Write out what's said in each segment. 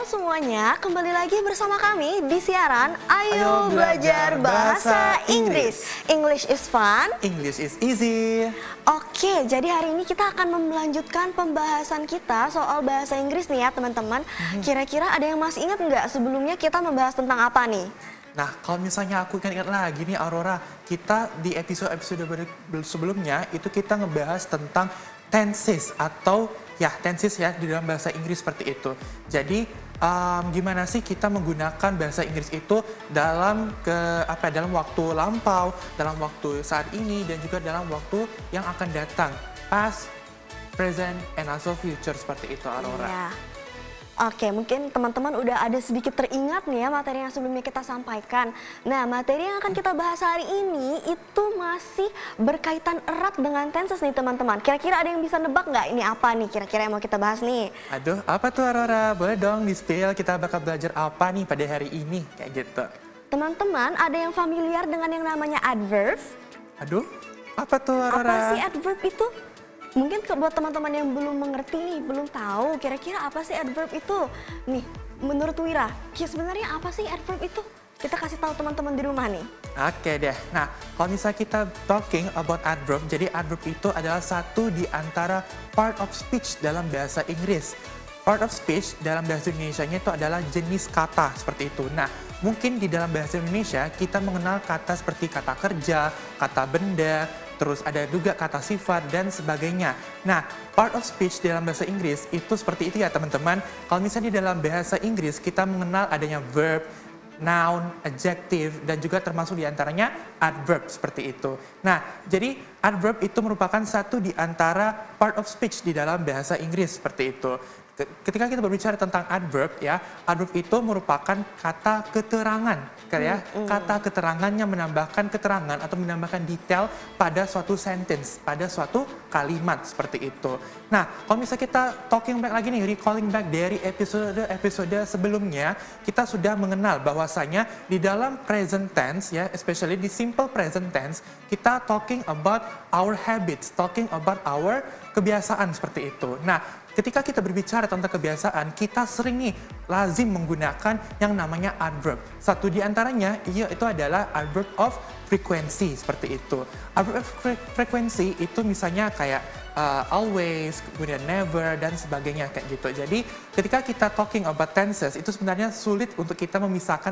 semuanya, kembali lagi bersama kami di siaran Ayo Belajar Bahasa Inggris. English is fun, English is easy. Oke, jadi hari ini kita akan melanjutkan pembahasan kita soal bahasa Inggris nih ya teman-teman. Kira-kira ada yang masih ingat nggak sebelumnya kita membahas tentang apa nih? Nah, kalau misalnya aku ingat lagi nih Aurora, kita di episode sebelumnya itu kita ngebahas tentang tenses atau tenses ya di dalam bahasa Inggris seperti itu. Jadi gimana sih kita menggunakan bahasa Inggris itu dalam dalam waktu lampau, dalam waktu saat ini dan juga dalam waktu yang akan datang, past, present, and also future seperti itu Aurora. Iya. Oke, mungkin teman-teman udah ada sedikit teringat nih ya materi yang sebelumnya kita sampaikan. Nah, materi yang akan kita bahas hari ini itu masih berkaitan erat dengan tenses nih teman-teman. Kira-kira ada yang bisa nebak nggak ini apa nih kira-kira yang mau kita bahas nih? Aduh, apa tuh Aurora? Boleh dong di-spill kita bakal belajar apa nih pada hari ini? Kayak gitu. Teman-teman, ada yang familiar dengan yang namanya adverb? Aduh, apa tuh Aurora? Apa sih adverb itu? Mungkin buat teman-teman yang belum mengerti nih, belum tahu kira-kira apa sih adverb itu. Nih, menurut Wira, sebenarnya apa sih adverb itu? Kita kasih tahu teman-teman di rumah nih. Oke deh, nah kalau misalnya kita talking about adverb, jadi adverb itu adalah satu di antara part of speech dalam bahasa Inggris. Part of speech dalam bahasa Indonesianya itu adalah jenis kata seperti itu. Nah, mungkin di dalam bahasa Indonesia kita mengenal kata seperti kata kerja, kata benda, terus ada juga kata sifat dan sebagainya. Nah, part of speech dalam bahasa Inggris itu seperti itu ya teman-teman. Kalau misalnya di dalam bahasa Inggris kita mengenal adanya verb, noun, adjective, dan juga termasuk diantaranya adverb seperti itu. Nah, jadi adverb itu merupakan satu di antara part of speech di dalam bahasa Inggris seperti itu. Ketika kita berbicara tentang adverb ya, adverb itu merupakan kata keterangan, kata keterangannya menambahkan keterangan atau menambahkan detail pada suatu sentence, pada suatu kalimat seperti itu. Nah, kalau misalnya kita talking back lagi nih, recalling back dari episode sebelumnya, kita sudah mengenal bahwasanya di dalam present tense ya, especially di simple present tense, kita talking about our habits, talking about our kebiasaan seperti itu. Nah, ketika kita berbicara tentang kebiasaan, kita sering nih lazim menggunakan yang namanya adverb. Satu di antaranya itu adalah adverb of frequency seperti itu. Adverb of frequency itu misalnya kayak always, kemudian never, dan sebagainya kayak gitu. Jadi ketika kita talking about tenses, itu sebenarnya sulit untuk kita memisahkan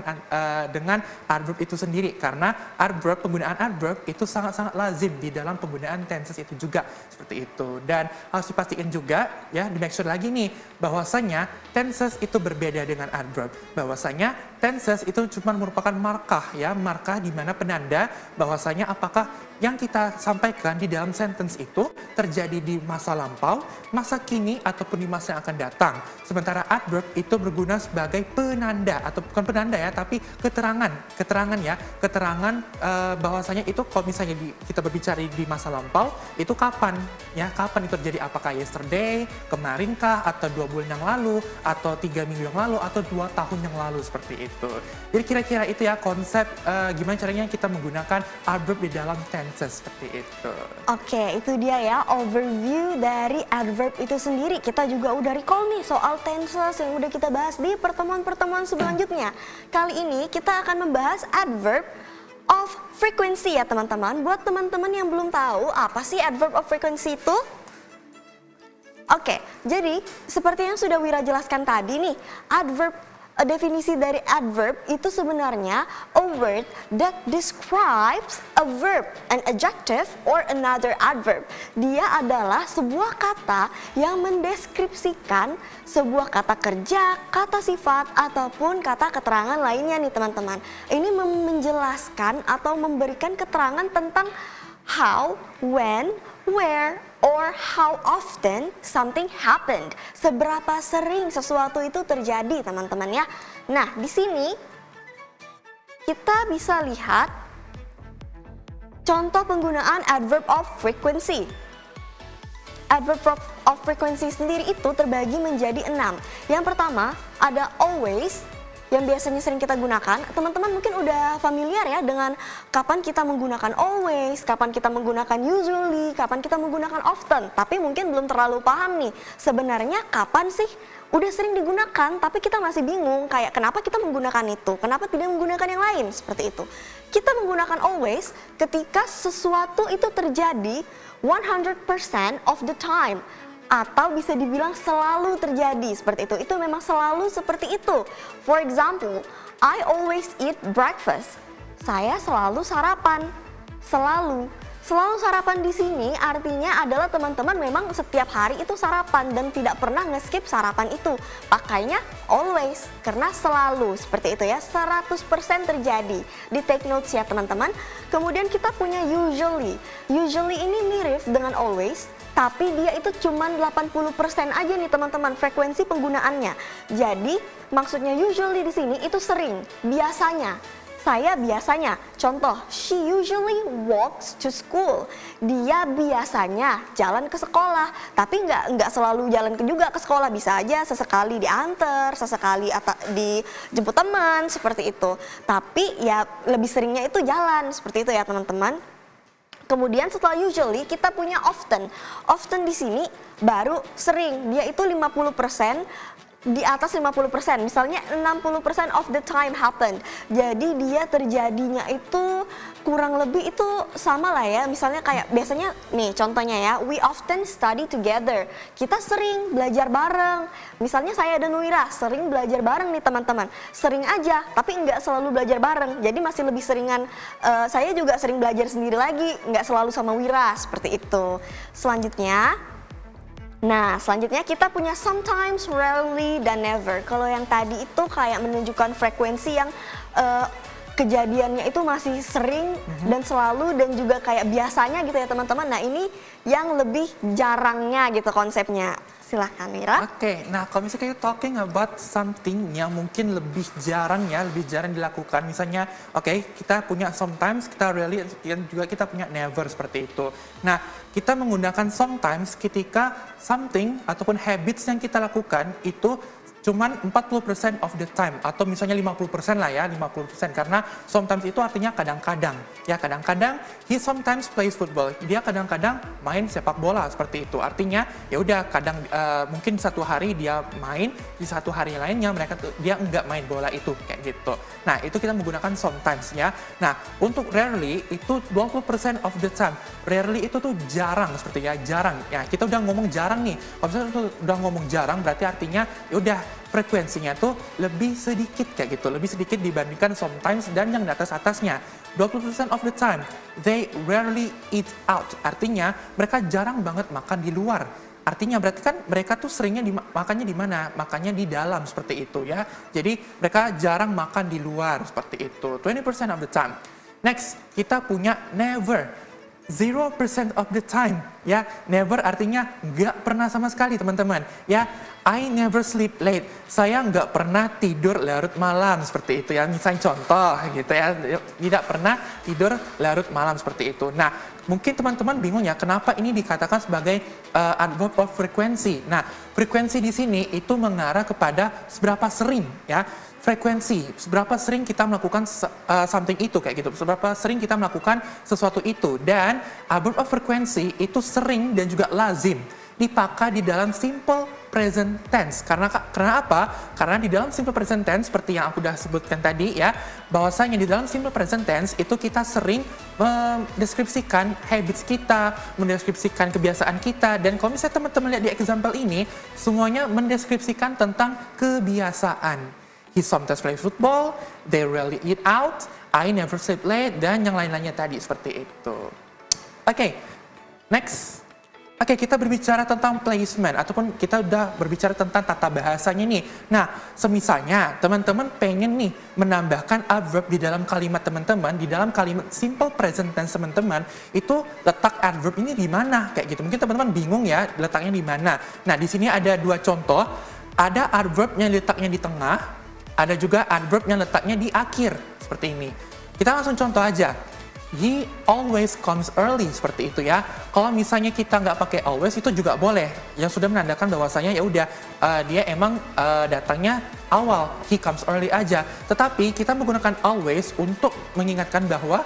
dengan adverb itu sendiri. Karena penggunaan adverb itu sangat-sangat lazim di dalam penggunaan tenses itu juga. Seperti itu. Dan harus dipastikan juga, ya di make sure lagi nih, bahwasanya tenses itu berbeda dengan adverb. Bahwasanya tenses itu cuma merupakan markah, ya, markah di mana penanda bahwasanya apakah yang kita sampaikan di dalam sentence itu terjadi di masa lampau, masa kini, ataupun di masa yang akan datang. Sementara adverb itu berguna sebagai penanda, atau bukan penanda ya, tapi keterangan bahwasanya itu kalau misalnya kita berbicara di masa lampau, itu kapan itu terjadi, apakah yesterday, kemarinkah, atau 2 bulan yang lalu, atau 3 minggu yang lalu, atau 2 tahun yang lalu, seperti itu. Jadi kira-kira itu ya konsep gimana caranya kita menggunakan adverb di dalam tenses seperti itu. Oke, itu dia ya overview dari adverb itu sendiri. Kita juga udah recall nih soal tenses yang udah kita bahas di pertemuan-pertemuan selanjutnya. Kali ini kita akan membahas adverb of frequency ya teman-teman. Buat teman-teman yang belum tahu apa sih adverb of frequency itu? Oke, jadi seperti yang sudah Wira jelaskan tadi nih, definisi dari adverb itu sebenarnya a word that describes a verb, an adjective, or another adverb. Dia adalah sebuah kata yang mendeskripsikan sebuah kata kerja, kata sifat, ataupun kata keterangan lainnya nih teman-teman. Ini menjelaskan atau memberikan keterangan tentang how, when, where, or how often something happened. Seberapa sering sesuatu itu terjadi, teman-teman ya. Nah, di sini kita bisa lihat contoh penggunaan adverb of frequency. Adverb of frequency sendiri itu terbagi menjadi 6. Yang pertama ada always, yang biasanya sering kita gunakan. Teman-teman mungkin udah familiar ya dengan kapan kita menggunakan always, kapan kita menggunakan usually, kapan kita menggunakan often. Tapi mungkin belum terlalu paham nih sebenarnya kapan sih udah sering digunakan tapi kita masih bingung kayak kenapa kita menggunakan itu, kenapa tidak menggunakan yang lain seperti itu. Kita menggunakan always ketika sesuatu itu terjadi 100% of the time, atau bisa dibilang selalu terjadi seperti itu. Itu memang selalu seperti itu. For example, I always eat breakfast. Saya selalu sarapan. Selalu sarapan di sini artinya adalah teman-teman memang setiap hari itu sarapan dan tidak pernah nge-skip sarapan itu. Pakainya always karena selalu seperti itu ya, 100% terjadi. Di take notes ya teman-teman. Kemudian kita punya usually. Usually ini mirip dengan always, tapi dia itu cuma 80% aja nih teman-teman frekuensi penggunaannya. Jadi maksudnya usually di sini itu sering, biasanya. Saya biasanya, contoh, she usually walks to school. Dia biasanya jalan ke sekolah, tapi nggak selalu jalan juga ke sekolah. Bisa aja sesekali diantar, sesekali atau dijemput teman, seperti itu. Tapi ya lebih seringnya itu jalan, seperti itu ya teman-teman. Kemudian setelah usually kita punya often. Often di sini baru sering, dia itu 50%. Di atas 50%, misalnya 60% of the time happened. Jadi dia terjadinya itu kurang lebih itu sama lah ya. Misalnya kayak biasanya nih contohnya ya, we often study together. Kita sering belajar bareng. Misalnya saya dan Wira sering belajar bareng nih teman-teman. Sering aja, tapi nggak selalu belajar bareng. Jadi masih lebih seringan, saya juga sering belajar sendiri lagi, nggak selalu sama Wira, seperti itu. Selanjutnya kita punya sometimes, rarely, dan never. Kalau yang tadi itu kayak menunjukkan frekuensi yang kejadiannya itu masih sering dan selalu dan juga kayak biasanya gitu ya teman-teman. Nah ini yang lebih jarangnya gitu konsepnya. Silahkan Mira. Oke, nah kalau misalnya kita talking about something yang mungkin lebih jarang dilakukan. Misalnya, kita punya sometimes, kita rarely, dan juga kita punya never seperti itu. Nah, kita menggunakan sometimes ketika something ataupun habits yang kita lakukan itu cuman 40% of the time, atau misalnya 50% lah ya, 50%, karena sometimes itu artinya kadang-kadang. Ya, kadang-kadang he sometimes plays football. Dia kadang-kadang main sepak bola seperti itu. Artinya ya udah kadang mungkin satu hari dia main, di satu hari lainnya dia enggak main bola itu kayak gitu. Nah, itu kita menggunakan sometimes ya. Nah, untuk rarely itu 20% of the time. Rarely itu tuh jarang seperti ya, jarang. Ya, kita udah ngomong jarang nih. Kalau misalnya udah ngomong jarang berarti artinya ya udah frekuensinya tuh lebih sedikit kayak gitu, lebih sedikit dibandingkan sometimes dan yang di atasnya. 20% of the time, they rarely eat out. Artinya mereka jarang banget makan di luar. Artinya berarti kan mereka tuh seringnya makannya di mana? Makannya di dalam seperti itu ya. Jadi mereka jarang makan di luar seperti itu. 20% of the time. Next, kita punya never. 0% of the time ya, never artinya nggak pernah sama sekali teman-teman ya. I never sleep late, saya nggak pernah tidur larut malam seperti itu ya. Misalnya contoh gitu ya, tidak pernah tidur larut malam seperti itu. Nah, mungkin teman-teman bingung ya kenapa ini dikatakan sebagai adverb of frequency. Nah, frekuensi di sini itu mengarah kepada seberapa sering ya. Frekuensi, seberapa sering kita melakukan something itu kayak gitu, seberapa sering kita melakukan sesuatu itu. Dan adverb of frequency itu sering dan juga lazim dipakai di dalam simple present tense. Karena apa? Karena di dalam simple present tense seperti yang aku udah sebutkan tadi ya, bahwasanya di dalam simple present tense itu kita sering mendeskripsikan habits kita, mendeskripsikan kebiasaan kita. Dan kalau misalnya teman-teman lihat di example ini, semuanya mendeskripsikan tentang kebiasaan. He sometimes play football, they rarely eat out, I never sleep late, dan yang lain-lainnya tadi seperti itu. Oke, next. Oke, kita berbicara tentang placement, ataupun kita udah berbicara tentang tata bahasanya nih. Nah, semisalnya teman-teman pengen nih menambahkan adverb di dalam kalimat teman-teman, di dalam kalimat simple present tense teman-teman, itu letak adverb ini di mana? Kayak gitu. Mungkin teman-teman bingung ya letaknya di mana. Nah, di sini ada dua contoh. Ada adverb yang letaknya di tengah, ada juga adverb yang letaknya di akhir, seperti ini. Kita langsung contoh aja. He always comes early, seperti itu ya. Kalau misalnya kita nggak pakai always, itu juga boleh. Yang sudah menandakan bahwasanya ya udah dia emang datangnya awal. He comes early aja. Tetapi kita menggunakan always untuk mengingatkan bahwa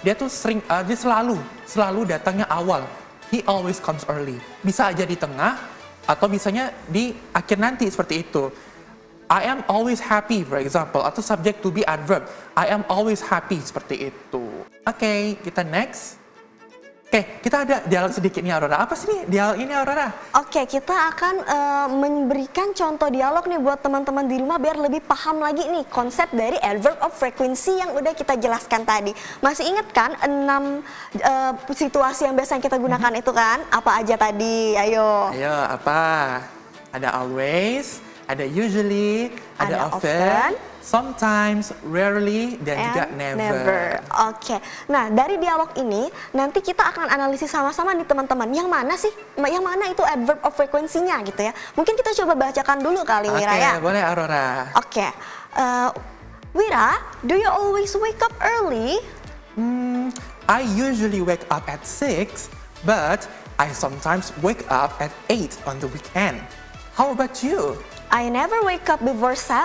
dia tuh dia selalu datangnya awal. He always comes early. Bisa aja di tengah, atau misalnya di akhir nanti seperti itu. I am always happy, for example, atau subject to be adverb. I am always happy, seperti itu. Oke, kita next. Oke, kita ada dialog sedikit nih Aurora. Apa sih nih dialog ini Aurora? Oke, kita akan memberikan contoh dialog nih buat teman-teman di rumah biar lebih paham lagi nih konsep dari adverb of frequency yang udah kita jelaskan tadi. Masih ingat kan 6 situasi yang biasanya kita gunakan itu kan? Apa aja tadi? Ayo. Ayo, apa? Ada always, ada usually, ada often, sometimes, rarely, dan juga never. Oke. Nah, dari dialog ini nanti kita akan analisis sama-sama nih teman-teman. Yang mana sih? Yang mana itu adverb of frequency-nya gitu ya? Mungkin kita coba bacakan dulu kali Wira ya. Oke, boleh Aurora. Oke. Wira, do you always wake up early? I usually wake up at 6, but I sometimes wake up at 8 on the weekend. How about you? I never wake up before 7.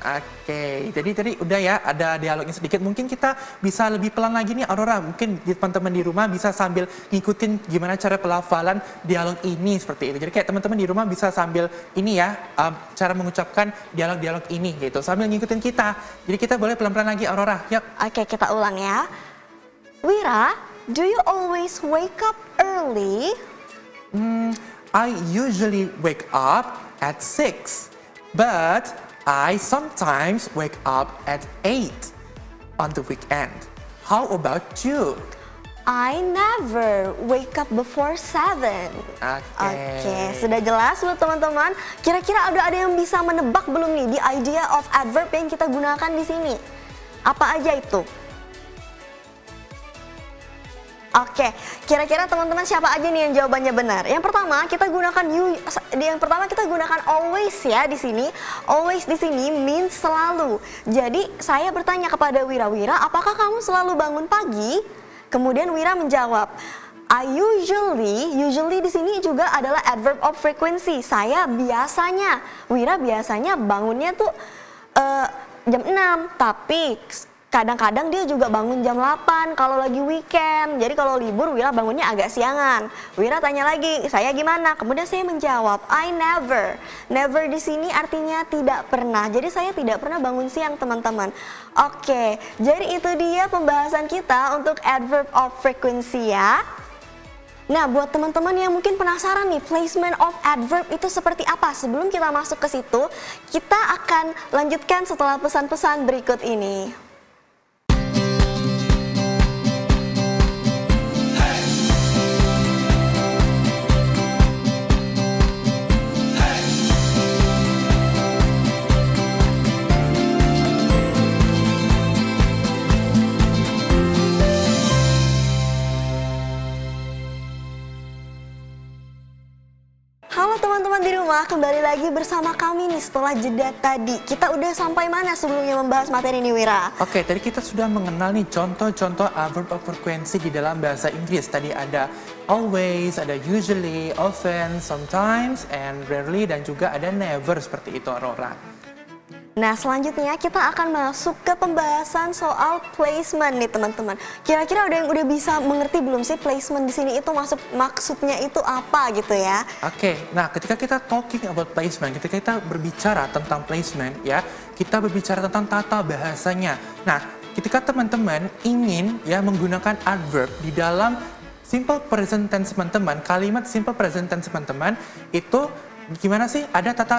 Oke, jadi tadi udah ya ada dialognya sedikit. Mungkin kita bisa lebih pelan lagi nih Aurora. Mungkin teman-teman di rumah bisa sambil ngikutin gimana cara pelafalan dialog ini seperti itu. Jadi kayak teman-teman di rumah bisa sambil ini ya, cara mengucapkan dialog-dialog ini gitu. Sambil ngikutin kita. Jadi kita boleh pelan-pelan lagi Aurora. Yuk. Oke, kita ulang ya. Wira, do you always wake up early? I usually wake up at 6, but I sometimes wake up at 8 on the weekend. How about you? I never wake up before 7. Oke, sudah jelas buat teman-teman. Kira-kira ada yang bisa menebak belum nih the idea of adverb yang kita gunakan di sini? Apa aja itu? Oke, kira-kira teman-teman siapa aja nih yang jawabannya benar? Yang pertama kita gunakan always ya di sini. Always di sini means selalu. Jadi saya bertanya kepada Wira, apakah kamu selalu bangun pagi? Kemudian Wira menjawab, I usually di sini juga adalah adverb of frequency. Saya biasanya, Wira biasanya bangunnya tuh jam 6, tapi kadang-kadang dia juga bangun jam 8 kalau lagi weekend. Jadi kalau libur Wira bangunnya agak siangan. Wira tanya lagi, saya gimana? Kemudian saya menjawab, I never. Never di sini artinya tidak pernah. Jadi saya tidak pernah bangun siang teman-teman. Oke, jadi itu dia pembahasan kita untuk adverb of frequency ya. Nah, buat teman-teman yang mungkin penasaran nih, placement of adverb itu seperti apa? Sebelum kita masuk ke situ, kita akan lanjutkan setelah pesan-pesan berikut ini. Halo teman-teman di rumah, kembali lagi bersama kami nih setelah jeda tadi. Kita udah sampai mana sebelumnya membahas materi ini Wira? Oke, tadi kita sudah mengenal nih contoh-contoh adverb of frequency di dalam bahasa Inggris. Tadi ada always, ada usually, often, sometimes, and rarely, dan juga ada never seperti itu Aurora. Nah, selanjutnya kita akan masuk ke pembahasan soal placement nih teman-teman. Kira-kira udah bisa mengerti belum sih placement di sini itu maksudnya itu apa gitu ya? Oke, nah ketika kita talking about placement, ketika kita berbicara tentang placement ya, kita berbicara tentang tata bahasanya. Nah, ketika teman-teman ingin ya menggunakan adverb di dalam simple present tense teman-teman, kalimat simple present tense teman-teman itu gimana sih? Ada tata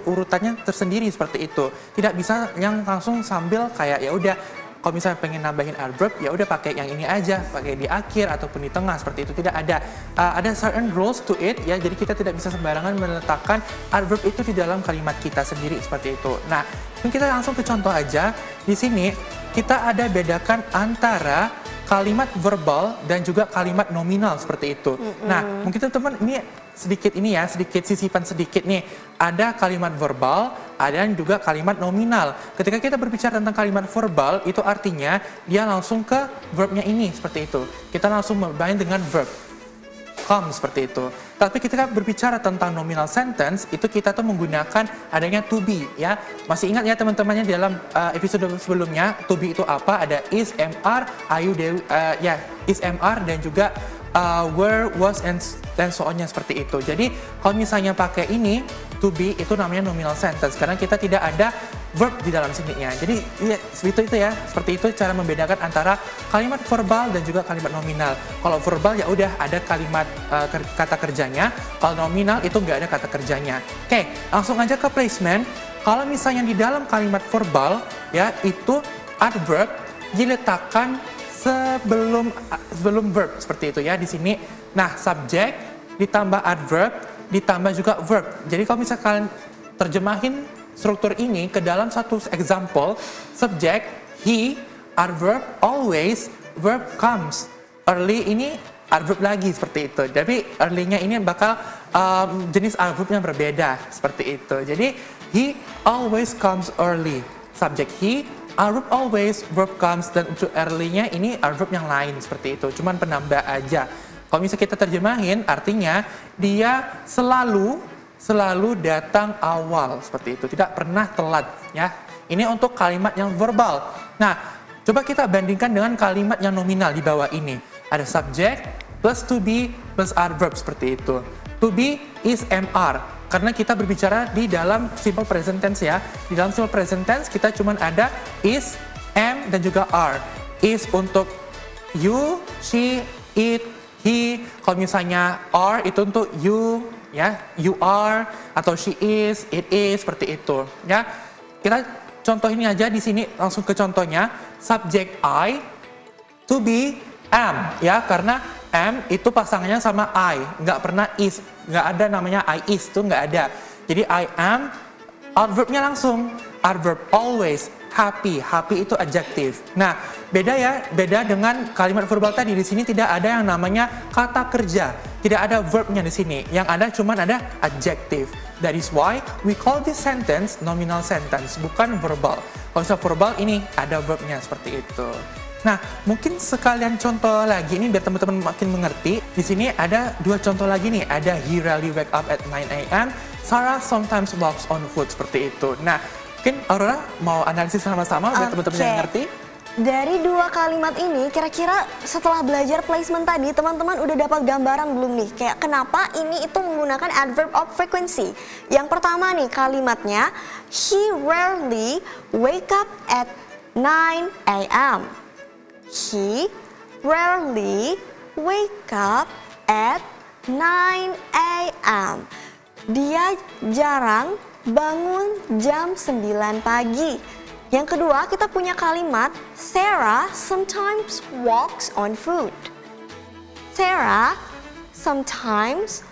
urutannya tersendiri seperti itu. Tidak bisa yang langsung sambil kayak ya udah kalau misalnya pengen nambahin adverb ya udah pakai yang ini aja, pakai di akhir ataupun di tengah seperti itu. Tidak ada ada certain rules to it ya. Jadi kita tidak bisa sembarangan meletakkan adverb itu di dalam kalimat kita sendiri seperti itu. Nah, kita langsung ke contoh aja. Di sini kita ada bedakan antara kalimat verbal dan juga kalimat nominal seperti itu. Nah, mungkin teman-teman ini sedikit sisipan sedikit nih. Ada kalimat verbal, ada juga kalimat nominal. Ketika kita berbicara tentang kalimat verbal, itu artinya dia langsung ke verbnya ini seperti itu. Kita langsung membain dengan verb. Come seperti itu. Tapi ketika berbicara tentang nominal sentence, itu kita tuh menggunakan adanya to be ya. Masih ingat ya teman-temannya dalam episode sebelumnya, to be itu apa? Ada is, am, are, are you, is, am, are, dan juga were, was, and so on-nya seperti itu. Jadi kalau misalnya pakai ini, to be, itu namanya nominal sentence karena kita tidak ada verb di dalam sininya. Jadi ya, seperti itu cara membedakan antara kalimat verbal dan juga kalimat nominal. Kalau verbal ya udah ada kalimat kata kerjanya, kalau nominal itu nggak ada kata kerjanya. Oke, langsung aja ke placement. Kalau misalnya di dalam kalimat verbal ya itu adverb diletakkan sebelum verb seperti itu ya di sini. Nah, subject ditambah adverb ditambah juga verb. Jadi kalau misalnya kalian terjemahin struktur ini ke dalam satu example, subject he, adverb always, verb comes. Early ini adverb lagi seperti itu. Jadi early-nya ini bakal jenis adverbnya berbeda seperti itu. Jadi he always comes early. Subject he, adverb always, verb comes, dan untuk early-nya ini adverb yang lain seperti itu, cuman penambah aja. Kalau misalnya kita terjemahin, artinya dia selalu datang awal seperti itu, tidak pernah telat ya. Ini untuk kalimat yang verbal. Nah, coba kita bandingkan dengan kalimat yang nominal di bawah ini. Ada subject plus to be plus adverb seperti itu. To be is MR. Karena kita berbicara di dalam simple present tense ya. Di dalam simple present tense kita cuma ada is, am, dan juga are. Is untuk you, she, it, he. Kalau misalnya are itu untuk you, ya, you are, atau she is, it is, seperti itu. Ya, kita contoh ini aja di sini langsung ke contohnya. Subject I, to be am, ya, karena am itu pasangannya sama I, nggak pernah is, nggak ada namanya I is, tuh nggak ada. Jadi I am, adverbnya langsung, adverb always, happy, happy itu adjective. Nah, beda dengan kalimat verbal tadi. Di sini tidak ada yang namanya kata kerja, tidak ada verbnya di sini. Yang ada cuma ada adjective. That is why we call this sentence nominal sentence, bukan verbal. Kalau misalnya verbal ini ada verbnya seperti itu. Nah, mungkin sekalian contoh lagi nih biar teman-teman makin mengerti. Di sini ada dua contoh lagi nih. Ada he rarely wake up at 9 a.m. Sarah sometimes walks on foot, seperti itu. Nah, mungkin Aurora mau analisis sama-sama biar teman-teman yang ngerti. Dari dua kalimat ini, kira-kira setelah belajar placement tadi, teman-teman udah dapat gambaran belum nih? Kayak kenapa ini itu menggunakan adverb of frequency. Yang pertama nih kalimatnya, he rarely wake up at 9 a.m. He rarely wake up at 9 a.m. Dia jarang bangun jam 9 pagi. Yang kedua, kita punya kalimat Sarah sometimes walks on foot. Sarah sometimes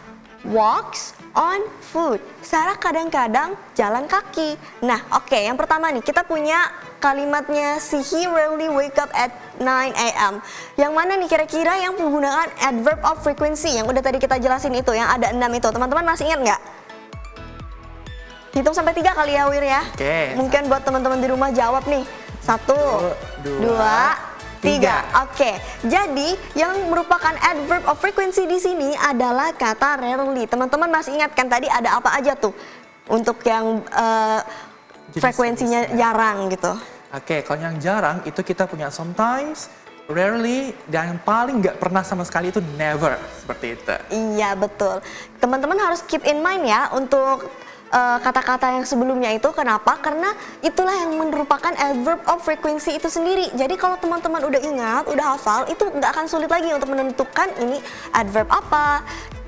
walks on foot. Sarah kadang-kadang jalan kaki. Nah, oke, yang pertama nih kita punya kalimatnya si he rarely wake up at 9 a.m. Yang mana nih kira-kira yang menggunakan adverb of frequency yang udah tadi kita jelasin itu, yang ada 6 itu. Teman-teman masih ingat nggak? Hitung sampai 3 kali ya, Wir ya. Oke. Mungkin buat teman-teman di rumah jawab nih. 1, 2, 3. Oke. Jadi yang merupakan adverb of frequency di sini adalah kata rarely. Teman-teman masih ingat kan tadi ada apa aja tuh untuk yang frekuensinya jarang gitu. Oke, kalau yang jarang itu kita punya sometimes, rarely, dan yang paling nggak pernah sama sekali itu never, seperti itu. Iya, betul. Teman-teman harus keep in mind ya untuk kata-kata yang sebelumnya itu. Kenapa? Karena itulah yang merupakan adverb of frequency itu sendiri. Jadi kalau teman-teman udah ingat, udah hafal, itu nggak akan sulit lagi untuk menentukan ini adverb apa,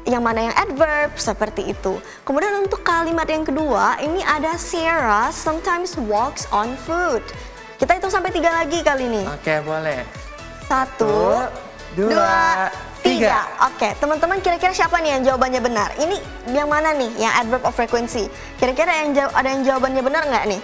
yang mana yang adverb, seperti itu. Kemudian untuk kalimat yang kedua, ini ada Sarah sometimes walks on foot. Kita hitung sampai 3 lagi kali ini. Oke, boleh. 1, 2, 3. Oke, teman-teman kira-kira siapa nih yang jawabannya benar? Ini yang mana nih yang adverb of frequency? Kira-kira ada yang jawabannya benar nggak nih?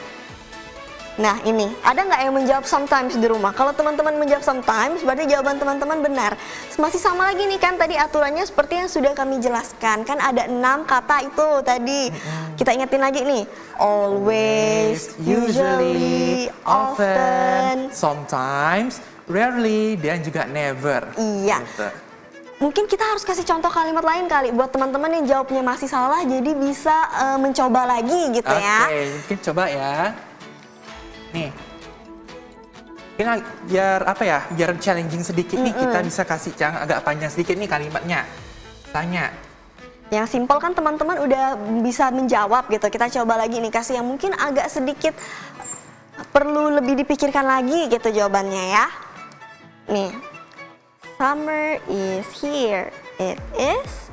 Nah, ini ada nggak yang menjawab sometimes di rumah? Kalau teman-teman menjawab sometimes, berarti jawaban teman-teman benar. Masih sama lagi nih kan tadi aturannya seperti yang sudah kami jelaskan. Kan ada 6 kata itu tadi. Kita ingetin lagi nih. Always, usually, often, sometimes, rarely, dan juga never. Iya. Gitu. Mungkin kita harus kasih contoh kalimat lain kali buat teman-teman yang jawabnya masih salah, jadi bisa mencoba lagi gitu ya. Oke, mungkin coba ya. Nih, Ini biar apa ya? Biar challenging sedikit nih, kita bisa kasih yang agak panjang sedikit nih kalimatnya. Tanya. Yang simpel kan teman-teman udah bisa menjawab gitu. Kita coba lagi nih, kasih yang mungkin agak sedikit perlu lebih dipikirkan lagi gitu jawabannya ya. Nih, summer is here. It is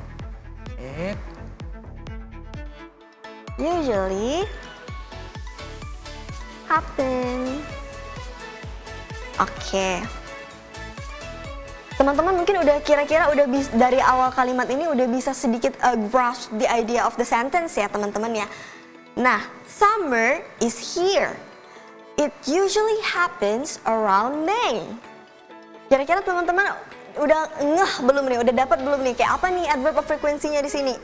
usually happen. Oke. Teman-teman mungkin udah kira-kira udah dari awal kalimat ini udah bisa sedikit grasp the idea of the sentence ya teman-teman ya. Nah, summer is here. It usually happens around May. Kira-kira teman-teman udah ngeh belum nih? Udah dapat belum nih? Kayak apa nih adverb of frequency-nya di sini?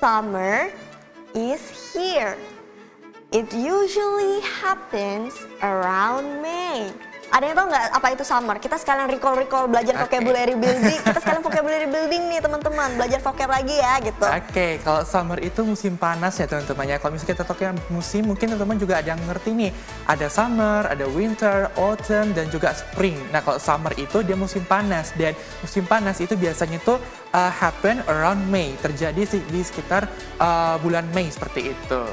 Summer is here. It usually happens around May. Ada yang tahu nggak apa itu summer? Kita sekalian recall belajar vocabulary building. Kita sekalian vocabulary building nih teman-teman. Belajar vocab lagi ya gitu. Oke, kalau summer itu musim panas ya teman-teman ya. Kalau misalnya kita topiknya musim, mungkin teman-teman juga ada yang ngerti nih. Ada summer, ada winter, autumn, dan juga spring. Nah kalau summer itu dia musim panas. Dan musim panas itu biasanya tuh happen around May. Terjadi di sekitar bulan Mei seperti itu.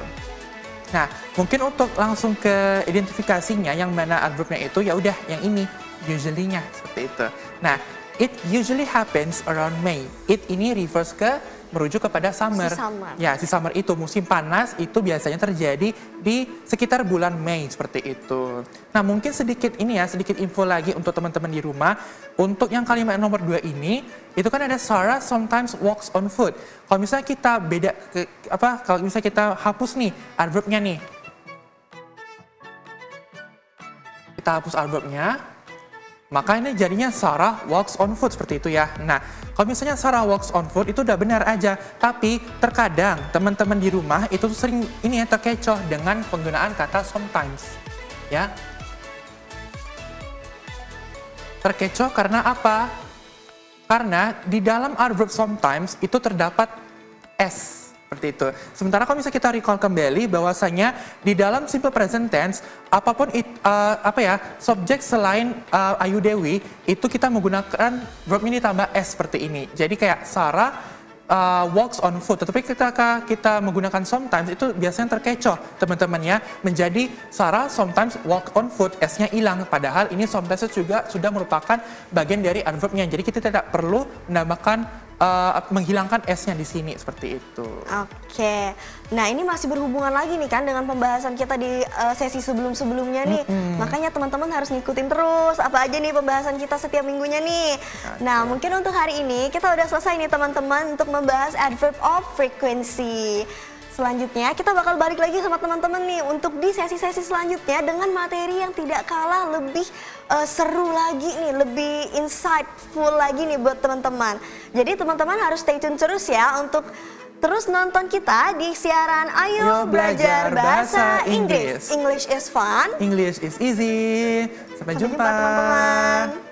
Nah, mungkin untuk langsung ke identifikasinya yang mana adverbnya itu ya udah yang ini usually-nya seperti itu. Nah, it usually happens around May. It ini refers ke merujuk kepada summer. Ya, si summer itu musim panas itu biasanya terjadi di sekitar bulan Mei seperti itu. Nah, mungkin sedikit ini ya, sedikit info lagi untuk teman-teman di rumah. Untuk yang kalimat nomor 2 ini, itu kan ada Sarah sometimes walks on foot. Kalau misalnya kita beda kalau misalnya kita hapus nih adverbnya nih. Kita hapus adverbnya. Maka ini jadinya Sarah walks on foot seperti itu ya. Nah, kalau misalnya Sarah walks on foot itu udah benar aja. Tapi terkadang teman-teman di rumah itu sering ini ya terkecoh dengan penggunaan kata sometimes. Ya. Terkecoh karena apa? Karena di dalam adverb sometimes itu terdapat S. Seperti itu. Sementara kalau misalnya kita recall kembali bahwasanya di dalam simple present tense apapun subjek selain Ayu Dewi itu kita menggunakan verb ini tambah S seperti ini. Jadi kayak Sarah walks on foot. Tetapi ketika kita menggunakan sometimes itu biasanya terkecoh teman-teman ya. Menjadi Sarah sometimes walk on foot, S-nya hilang. Padahal ini sometimes juga sudah merupakan bagian dari adverbnya. Jadi kita tidak perlu menambahkan menghilangkan S-nya di sini seperti itu. Oke, nah ini masih berhubungan lagi nih kan dengan pembahasan kita di sesi sebelum-sebelumnya nih. Makanya teman-teman harus ngikutin terus apa aja nih pembahasan kita setiap minggunya nih. Nah mungkin untuk hari ini kita udah selesai nih teman-teman untuk membahas adverb of frequency. Selanjutnya kita bakal balik lagi sama teman-teman nih untuk di sesi-sesi selanjutnya dengan materi yang tidak kalah lebih seru lagi nih, lebih insightful lagi nih buat teman-teman. Jadi teman-teman harus stay tune terus ya untuk terus nonton kita di siaran Ayo Belajar Bahasa Inggris. English is fun. English is easy. Sampai jumpa teman-teman.